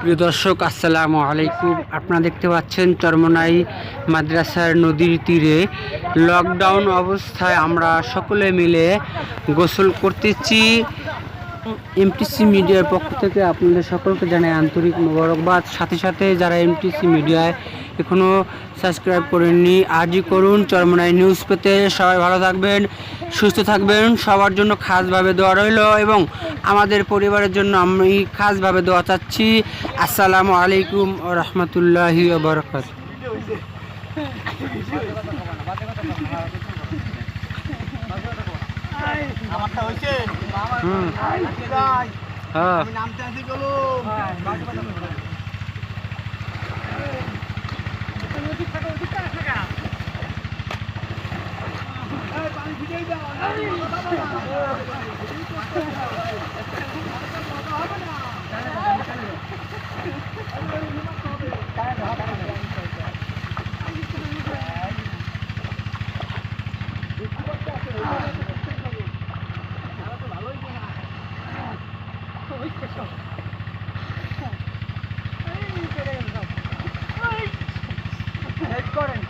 প্রিয় দর্শক, আসসালামু আলাইকুম। আপনারা দেখতে পাচ্ছেন চরমনাই মাদ্রাসার নদীর তীরে লকডাউন অবস্থায় আমরা সকলে মিলে গোসল করতেছি। এমটিসি মিডিয়ার পক্ষ থেকে আপনাদের সকলকে জানাই আন্তরিক মোবারকবাদ। সাথে সাথে যারা এমটিসি মিডিয়ায় এখনও সাবস্ক্রাইব করেননি, আজই করুন। চরমনাই নিউজ পেতে সবাই ভালো থাকবেন, সুস্থ থাকবেন। সবার জন্য খাসভাবে দোয়া রইল এবং আমাদের পরিবারের জন্য আমি খাসভাবে দোয়া চাচ্ছি। আসসালামু আলাইকুম ও রহমতুল্লাহি ওয়া বারাকাতুহু। করেন